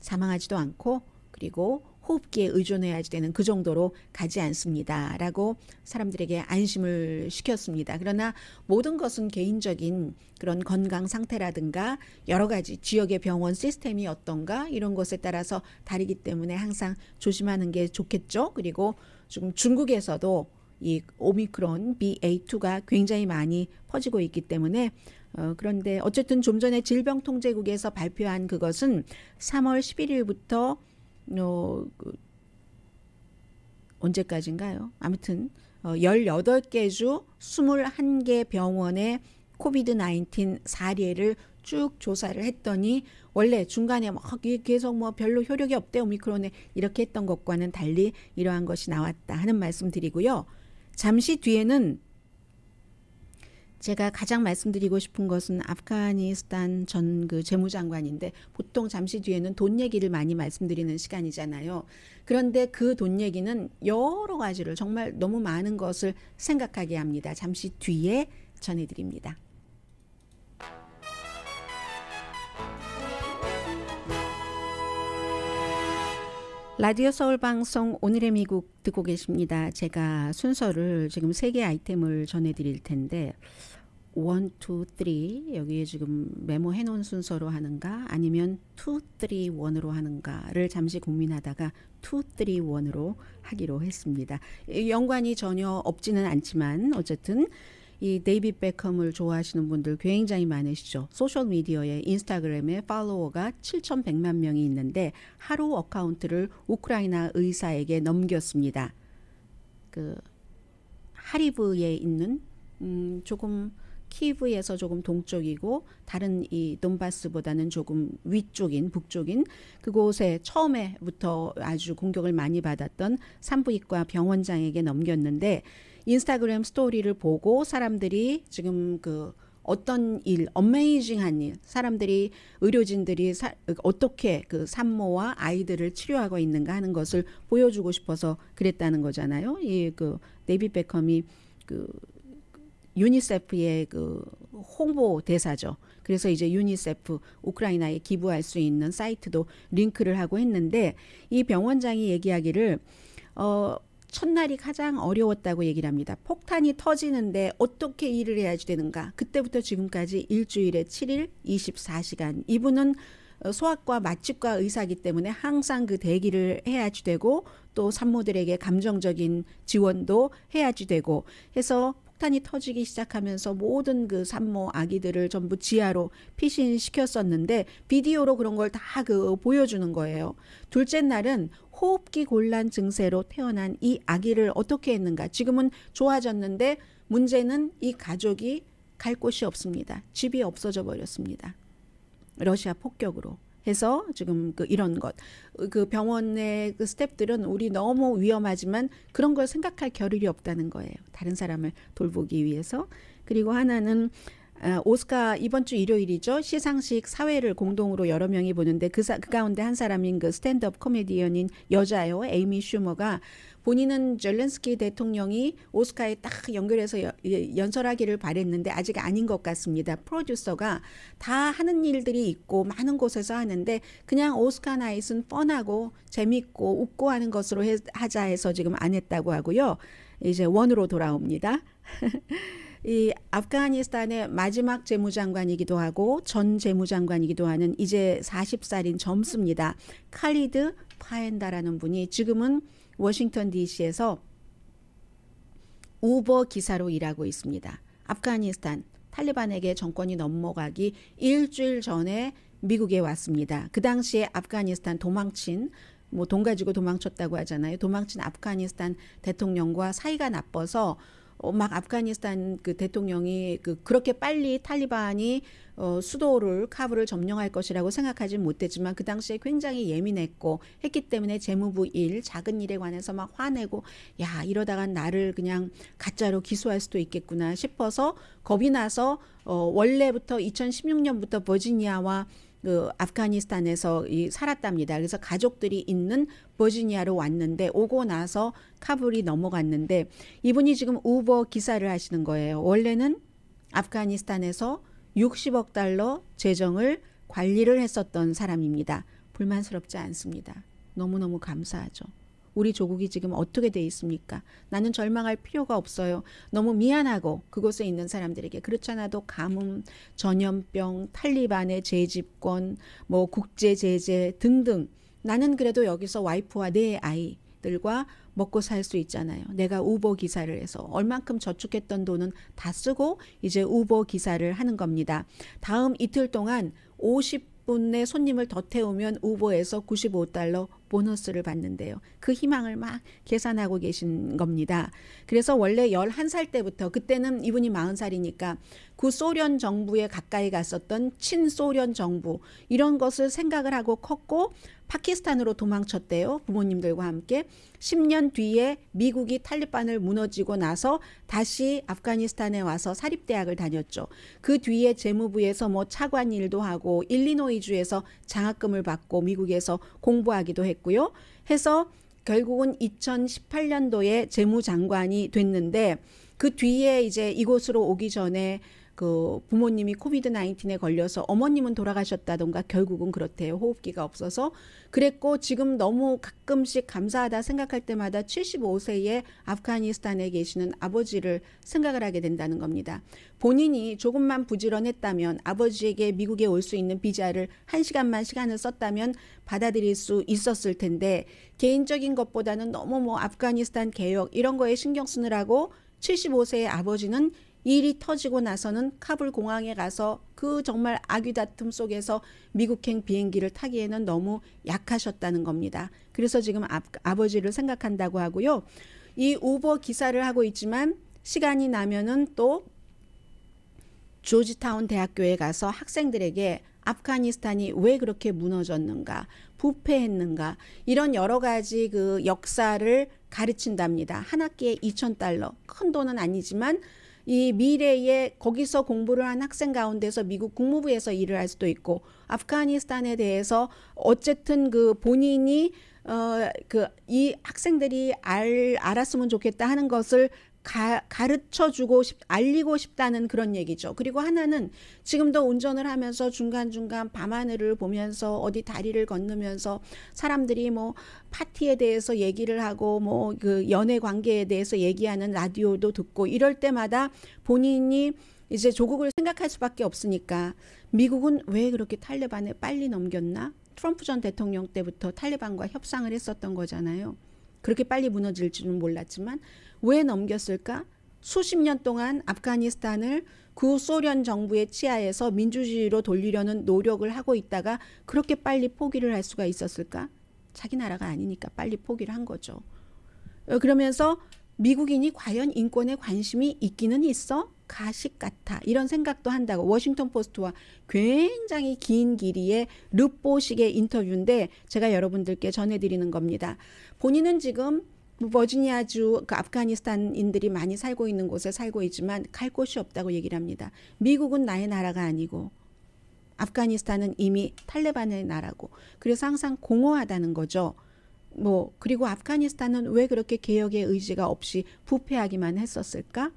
사망하지도 않고 그리고 호흡기에 의존해야지 되는 그 정도로 가지 않습니다. 라고 사람들에게 안심을 시켰습니다. 그러나 모든 것은 개인적인 그런 건강 상태라든가 여러 가지 지역의 병원 시스템이 어떤가 이런 것에 따라서 다르기 때문에 항상 조심하는 게 좋겠죠. 그리고 지금 중국에서도 이 오미크론 BA2가 굉장히 많이 퍼지고 있기 때문에 그런데 어쨌든 좀 전에 질병통제국에서 발표한 그것은 3월 11일부터 언제까지인가요? 아무튼 18개 주 21개 병원의 코비드-19 사례를 쭉 조사를 했더니 원래 중간에 막 계속 뭐 별로 효력이 없대 오미크론에 이렇게 했던 것과는 달리 이러한 것이 나왔다 하는 말씀 드리고요. 잠시 뒤에는 제가 가장 말씀드리고 싶은 것은 아프가니스탄 전 그 재무장관인데 보통 잠시 뒤에는 돈 얘기를 많이 말씀드리는 시간이잖아요. 그런데 그 돈 얘기는 여러 가지를 정말 너무 많은 것을 생각하게 합니다. 잠시 뒤에 전해드립니다. 라디오 서울 방송 오늘의 미국 듣고 계십니다. 제가 순서를 지금 3개 아이템을 전해드릴 텐데 1, 2, 3 여기에 지금 메모해 놓은 순서로 하는가 아니면 2, 3, 1으로 하는가를 잠시 고민하다가 2, 3, 1으로 하기로 했습니다. 연관이 전혀 없지는 않지만 어쨌든 이 데이빗 베컴을 좋아하시는 분들 굉장히 많으시죠. 소셜미디어에 인스타그램에 팔로워가 7,100만 명이 있는데 하루 어카운트를 우크라이나 의사에게 넘겼습니다. 그 하리브에 있는 조금 키브에서 조금 동쪽이고 다른 이 돈바스보다는 조금 위쪽인 북쪽인 그곳에 처음에부터 아주 공격을 많이 받았던 산부인과 병원장에게 넘겼는데 인스타그램 스토리를 보고 사람들이 지금 그 어떤 일, 어메이징한 일, 사람들이 의료진들이 어떻게 그 산모와 아이들을 치료하고 있는가 하는 것을 보여주고 싶어서 그랬다는 거잖아요. 이 그 데이빗 베컴이 그 유니세프의 그 홍보 대사죠. 그래서 이제 유니세프 우크라이나에 기부할 수 있는 사이트도 링크를 하고 했는데 이 병원장이 얘기하기를 첫날이 가장 어려웠다고 얘기를 합니다. 폭탄이 터지는데 어떻게 일을 해야지 되는가. 그때부터 지금까지 일주일에 7일 24시간. 이분은 소아과 맛집과 의사이기 때문에 항상 그 대기를 해야지 되고 또 산모들에게 감정적인 지원도 해야지 되고 해서 폭탄이 터지기 시작하면서 모든 그 산모 아기들을 전부 지하로 피신시켰었는데 비디오로 그런 걸 다 그 보여주는 거예요. 둘째 날은 호흡기 곤란 증세로 태어난 이 아기를 어떻게 했는가. 지금은 좋아졌는데 문제는 이 가족이 갈 곳이 없습니다. 집이 없어져 버렸습니다. 러시아 폭격으로 해서 지금 그 이런 것. 그 병원의 그 스태프들은 우리 너무 위험하지만 그런 걸 생각할 겨를이 없다는 거예요. 다른 사람을 돌보기 위해서. 그리고 하나는 오스카 이번 주 일요일이죠. 시상식 사회를 공동으로 여러 명이 보는데 그 가운데 한 사람인 그 스탠드업 코미디언인 여자요. 에이미 슈머가 본인은 젤렌스키 대통령이 오스카에 딱 연결해서 연설하기를 바랬는데 아직 아닌 것 같습니다. 프로듀서가 다 하는 일들이 있고 많은 곳에서 하는데 그냥 오스카 나잇은 뻔하고 재밌고 웃고 하는 것으로 하자 해서 지금 안 했다고 하고요. 이제 원으로 돌아옵니다. 이 아프가니스탄의 마지막 재무장관이기도 하고 전 재무장관이기도 하는 이제 40살인 젊습니다. 칼리드 파엔다라는 분이 지금은 워싱턴 DC에서 우버 기사로 일하고 있습니다. 아프가니스탄 탈리반에게 정권이 넘어가기 일주일 전에 미국에 왔습니다. 그 당시에 아프가니스탄 도망친 뭐 돈 가지고 도망쳤다고 하잖아요. 도망친 아프가니스탄 대통령과 사이가 나빠서 막 아프가니스탄 그 대통령이 그렇게 빨리 탈리반이 수도를 카불을 점령할 것이라고 생각하지 못했지만 그 당시에 굉장히 예민했고 했기 때문에 재무부 일 작은 일에 관해서 막 화내고 야 이러다가 나를 그냥 가짜로 기소할 수도 있겠구나 싶어서 겁이 나서 원래부터 2016년부터 버지니아와 그 아프가니스탄에서 살았답니다. 그래서 가족들이 있는 버지니아로 왔는데 오고 나서 카불이 넘어갔는데 이분이 지금 우버 기사를 하시는 거예요. 원래는 아프가니스탄에서 60억 달러 재정을 관리를 했었던 사람입니다. 불만스럽지 않습니다. 너무너무 감사하죠. 우리 조국이 지금 어떻게 돼 있습니까? 나는 절망할 필요가 없어요. 너무 미안하고 그곳에 있는 사람들에게 그렇지 않아도 가뭄, 전염병, 탈리반의 재집권, 뭐 국제 제재 등등 나는 그래도 여기서 와이프와 내 아이들과 먹고 살 수 있잖아요. 내가 우버 기사를 해서 얼만큼 저축했던 돈은 다 쓰고 이제 우버 기사를 하는 겁니다. 다음 이틀 동안 50분의 손님을 더 태우면 우버에서 $95 보너스를 받는데요. 그 희망을 막 계산하고 계신 겁니다. 그래서 원래 11살 때부터, 그때는 이분이 40살이니까 구소련 정부에 가까이 갔었던 친소련 정부, 이런 것을 생각을 하고 컸고 파키스탄으로 도망쳤대요. 부모님들과 함께. 10년 뒤에 미국이 탈리반을 무너지고 나서 다시 아프가니스탄에 와서 사립대학을 다녔죠. 그 뒤에 재무부에서 뭐 차관 일도 하고 일리노이주에서 장학금을 받고 미국에서 공부하기도 했고요. 해서 결국은 2018년도에 재무장관이 됐는데, 그 뒤에 이제 이곳으로 오기 전에 그 부모님이 코비드 19에 걸려서 어머님은 돌아가셨다던가 결국은 그렇대요. 호흡기가 없어서. 그랬고 지금 너무 가끔씩 감사하다 생각할 때마다 75세의 아프가니스탄에 계시는 아버지를 생각을 하게 된다는 겁니다. 본인이 조금만 부지런했다면, 아버지에게 미국에 올 수 있는 비자를 1시간만 시간을 썼다면 받아들일 수 있었을 텐데, 개인적인 것보다는 너무 뭐 아프가니스탄 개혁 이런 거에 신경 쓰느라고 75세의 아버지는 일이 터지고 나서는 카불 공항에 가서 그 정말 아귀다툼 속에서 미국행 비행기를 타기에는 너무 약하셨다는 겁니다. 그래서 지금 아버지를 생각한다고 하고요. 이 우버 기사를 하고 있지만 시간이 나면은 또 조지타운 대학교에 가서 학생들에게 아프가니스탄이 왜 그렇게 무너졌는가, 부패했는가, 이런 여러 가지 그 역사를 가르친답니다. 한 학기에 $2,000, 큰 돈은 아니지만 이 미래에 거기서 공부를 한 학생 가운데서 미국 국무부에서 일을 할 수도 있고, 아프가니스탄에 대해서 어쨌든 그 본인이 이 학생들이 알았으면 좋겠다 하는 것을 가르쳐주고 알리고 싶다는 그런 얘기죠. 그리고 하나는 지금도 운전을 하면서 중간중간 밤하늘을 보면서 어디 다리를 건너면서 사람들이 뭐 파티에 대해서 얘기를 하고 뭐 그 연애 관계에 대해서 얘기하는 라디오도 듣고 이럴 때마다 본인이 이제 조국을 생각할 수밖에 없으니까, 미국은 왜 그렇게 탈레반에 빨리 넘겼나? 트럼프 전 대통령 때부터 탈레반과 협상을 했었던 거잖아요. 그렇게 빨리 무너질 줄은 몰랐지만 왜 넘겼을까? 수십 년 동안 아프가니스탄을 구소련 정부의 치하에서 민주주의로 돌리려는 노력을 하고 있다가 그렇게 빨리 포기를 할 수가 있었을까? 자기 나라가 아니니까 빨리 포기를 한 거죠. 그러면서 미국인이 과연 인권에 관심이 있기는 있어? 가식 같아. 이런 생각도 한다고. 워싱턴 포스트와 굉장히 긴 길이의 르포식의 인터뷰인데 제가 여러분들께 전해드리는 겁니다. 본인은 지금 버지니아주 그 아프가니스탄인들이 많이 살고 있는 곳에 살고 있지만 갈 곳이 없다고 얘기를 합니다. 미국은 나의 나라가 아니고 아프가니스탄은 이미 탈레반의 나라고, 그래서 항상 공허하다는 거죠. 그리고 아프가니스탄은 왜 그렇게 개혁의 의지가 없이 부패하기만 했었을까?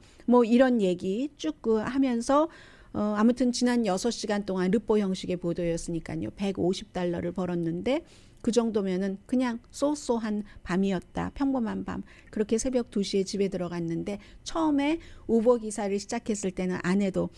이런 얘기 쭉 하면서 아무튼 지난 6시간 동안 르포 형식의 보도였으니까요. $150를 벌었는데 그 정도면은 그냥 쏘쏘한 밤이었다. 평범한 밤. 그렇게 새벽 2시에 집에 들어갔는데 처음에 우버 기사를 시작했을 때는 아내도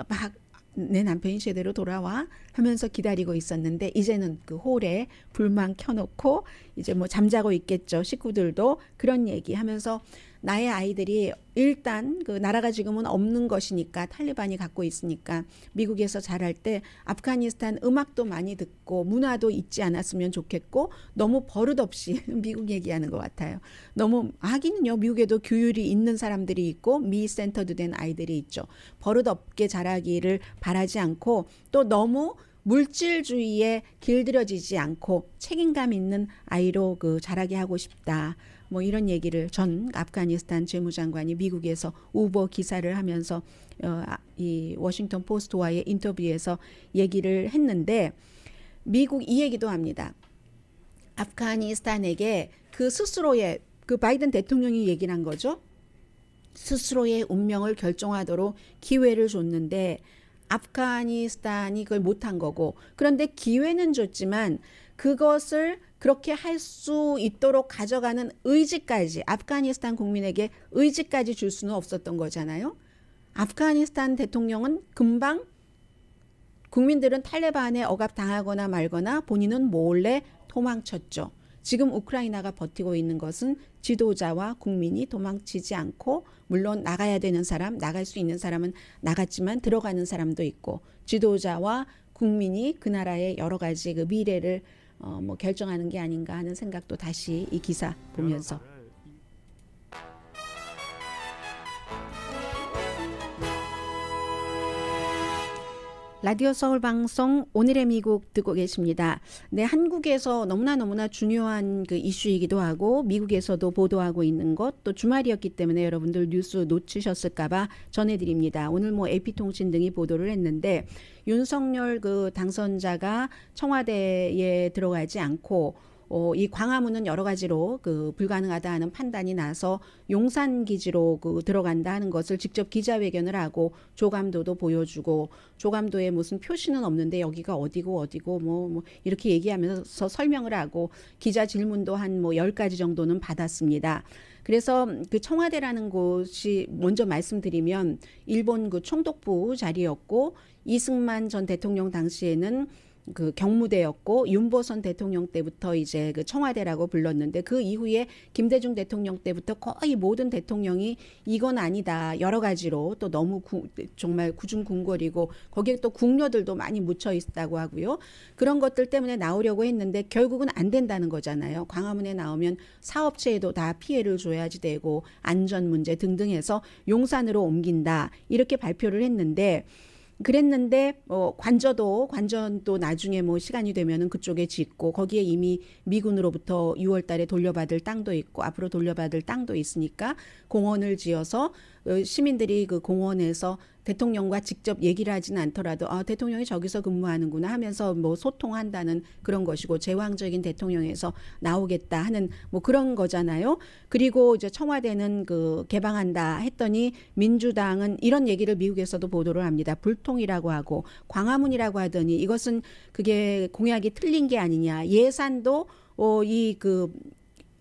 막 내 남편이 제대로 돌아와 하면서 기다리고 있었는데 이제는 그 홀에 불만 켜놓고 이제 잠자고 있겠죠. 식구들도 그런 얘기 하면서 나의 아이들이 일단 그 나라가 지금은 없는 것이니까 탈리반이 갖고 있으니까 미국에서 자랄 때 아프가니스탄 음악도 많이 듣고 문화도 잊지 않았으면 좋겠고, 너무 버릇없이 미국 얘기하는 것 같아요. 너무 하기는요, 미국에도 규율이 있는 사람들이 있고 미 센터드 된 아이들이 있죠. 버릇없게 자라기를 바라지 않고 또 너무 물질주의에 길들여지지 않고 책임감 있는 아이로 자라게 하고 싶다. 이런 얘기를 전 아프가니스탄 재무장관이 미국에서 우버 기사를 하면서 이 워싱턴 포스트와의 인터뷰에서 얘기를 했는데, 미국 이 얘기도 합니다. 아프가니스탄에게 그 스스로의 바이든 대통령이 얘기를 한 거죠. 스스로의 운명을 결정하도록 기회를 줬는데 아프가니스탄이 그걸 못한 거고, 그런데 기회는 줬지만 그것을 그렇게 할 수 있도록 가져가는 의지까지, 아프가니스탄 국민에게 의지까지 줄 수는 없었던 거잖아요. 아프가니스탄 대통령은 금방 국민들은 탈레반에 억압당하거나 말거나 본인은 몰래 도망쳤죠. 지금 우크라이나가 버티고 있는 것은 지도자와 국민이 도망치지 않고, 물론 나가야 되는 사람, 나갈 수 있는 사람은 나갔지만 들어가는 사람도 있고, 지도자와 국민이 그 나라의 여러 가지 그 미래를 뭐 결정하는 게 아닌가 하는 생각도 다시 이 기사 보면서. 라디오 서울 방송 오늘의 미국 듣고 계십니다. 네, 한국에서 너무나 중요한 그 이슈이기도 하고 미국에서도 보도하고 있는 것, 또 주말이었기 때문에 여러분들 뉴스 놓치셨을까봐 전해드립니다. 오늘 뭐 AP통신 등이 보도를 했는데 윤석열 그 당선자가 청와대에 들어가지 않고 이 광화문은 여러 가지로 그 불가능하다 하는 판단이 나서 용산 기지로 그 들어간다 하는 것을 직접 기자회견을 하고 조감도도 보여주고, 조감도에 무슨 표시는 없는데 여기가 어디고 뭐 이렇게 얘기하면서 설명을 하고 기자 질문도 한 뭐 10가지 정도는 받았습니다. 그래서 그 청와대라는 곳이 먼저 말씀드리면 일본 그 총독부 자리였고, 이승만 전 대통령 당시에는 그 경무대였고, 윤보선 대통령 때부터 이제 그 청와대라고 불렀는데, 그 이후에 김대중 대통령 때부터 거의 모든 대통령이 이건 아니다 여러 가지로 또 너무 정말 구중궁궐이고 거기에 또 궁녀들도 많이 묻혀 있다고 하고요. 그런 것들 때문에 나오려고 했는데 결국은 안 된다는 거잖아요. 광화문에 나오면 사업체에도 다 피해를 줘야지 되고 안전 문제 등등 해서 용산으로 옮긴다 이렇게 발표를 했는데, 그랬는데 관전도 나중에 뭐 시간이 되면은 그쪽에 짓고, 거기에 이미 미군으로부터 6월 달에 돌려받을 땅도 있고 앞으로 돌려받을 땅도 있으니까 공원을 지어서 시민들이 그 공원에서 대통령과 직접 얘기를 하지는 않더라도 대통령이 저기서 근무하는구나 하면서 뭐 소통한다는 그런 것이고, 제왕적인 대통령에서 나오겠다 하는 뭐 그런 거잖아요. 그리고 이제 청와대는 그 개방한다 했더니 민주당은 이런 얘기를 미국에서도 보도를 합니다. 불통이라고 하고 광화문이라고 하더니 이것은 그게 공약이 틀린 게 아니냐. 예산도 이 그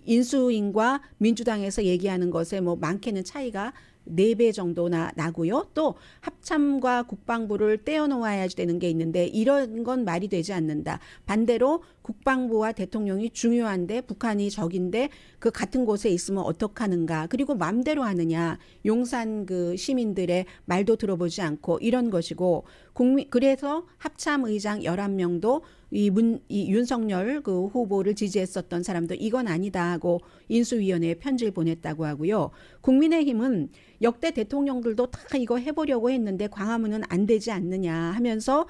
인수인과 민주당에서 얘기하는 것에 뭐 많게는 차이가 4배 정도나 나고요. 또 합참과 국방부를 떼어놓아야지 되는 게 있는데 이런 건 말이 되지 않는다. 반대로 국방부와 대통령이 중요한데 북한이 적인데 그 같은 곳에 있으면 어떡하는가. 그리고 맘대로 하느냐. 용산 그 시민들의 말도 들어보지 않고 이런 것이고, 그래서 합참 의장 11명도 이 윤석열 그 후보를 지지했었던 사람도 이건 아니다 하고 인수위원회에 편지를 보냈다고 하고요. 국민의힘은 역대 대통령들도 다 이거 해보려고 했는데 광화문은 안 되지 않느냐 하면서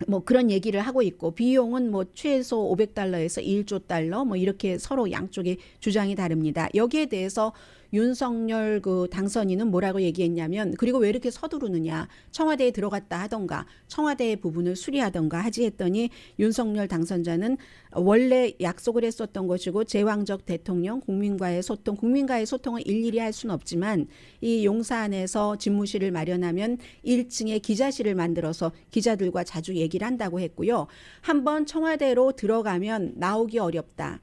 뭐 그런 얘기를 하고 있고, 비용은 뭐 최소 $500에서 1조 달러 뭐 이렇게 서로 양쪽의 주장이 다릅니다. 여기에 대해서 윤석열 그 당선인은 뭐라고 얘기했냐면, 그리고 왜 이렇게 서두르느냐, 청와대에 들어갔다 하던가 청와대의 부분을 수리하던가 하지 했더니, 윤석열 당선자는 원래 약속을 했었던 것이고 제왕적 대통령, 국민과의 소통을 일일이 할 수는 없지만 이 용산에서 집무실을 마련하면 1층에 기자실을 만들어서 기자들과 자주 얘기를 한다고 했고요. 한번 청와대로 들어가면 나오기 어렵다.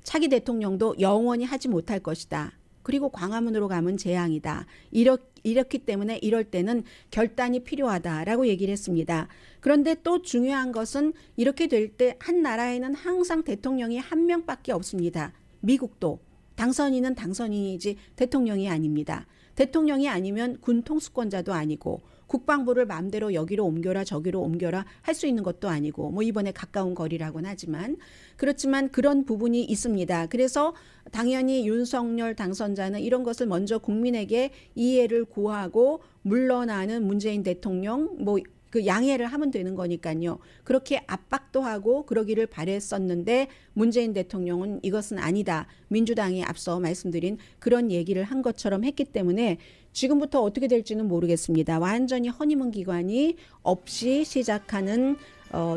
차기 대통령도 영원히 하지 못할 것이다. 그리고 광화문으로 가면 재앙이다. 이렇기 때문에 이럴 때는 결단이 필요하다라고 얘기를 했습니다. 그런데 또 중요한 것은 이렇게 될 때 한 나라에는 항상 대통령이 한 명밖에 없습니다. 미국도 당선인은 당선인이지 대통령이 아닙니다. 대통령이 아니면 군 통수권자도 아니고 국방부를 마음대로 여기로 옮겨라 저기로 옮겨라 할 수 있는 것도 아니고, 뭐 이번에 가까운 거리라고는 하지만 그렇지만 그런 부분이 있습니다. 그래서 당연히 윤석열 당선자는 이런 것을 먼저 국민에게 이해를 구하고 물러나는 문재인 대통령 뭐 그 양해를 하면 되는 거니까요. 그렇게 압박도 하고 그러기를 바랬었는데 문재인 대통령은 이것은 아니다. 민주당이 앞서 말씀드린 그런 얘기를 한 것처럼 했기 때문에 지금부터 어떻게 될지는 모르겠습니다. 완전히 허니문 기간이 없이 시작하는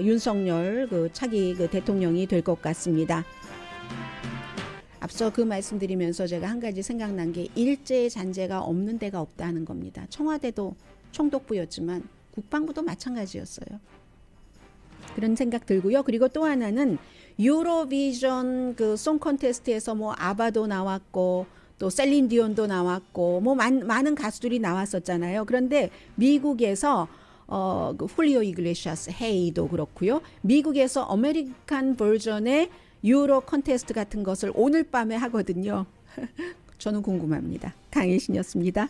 윤석열 그 차기 그 대통령이 될 것 같습니다. 앞서 그 말씀드리면서 제가 한 가지 생각난 게 일제 잔재가 없는 데가 없다는 겁니다. 청와대도 총독부였지만 국방부도 마찬가지였어요. 그런 생각 들고요. 그리고 또 하나는 유로비전 그 송 콘테스트에서 뭐 아바도 나왔고 또 셀린 디온도 나왔고 뭐 많은 가수들이 나왔었잖아요. 그런데 미국에서 그 훌리오 이글레시아스 헤이도 그렇고요. 미국에서 아메리칸 버전의 유로 콘테스트 같은 것을 오늘 밤에 하거든요. 저는 궁금합니다. 강혜신이었습니다.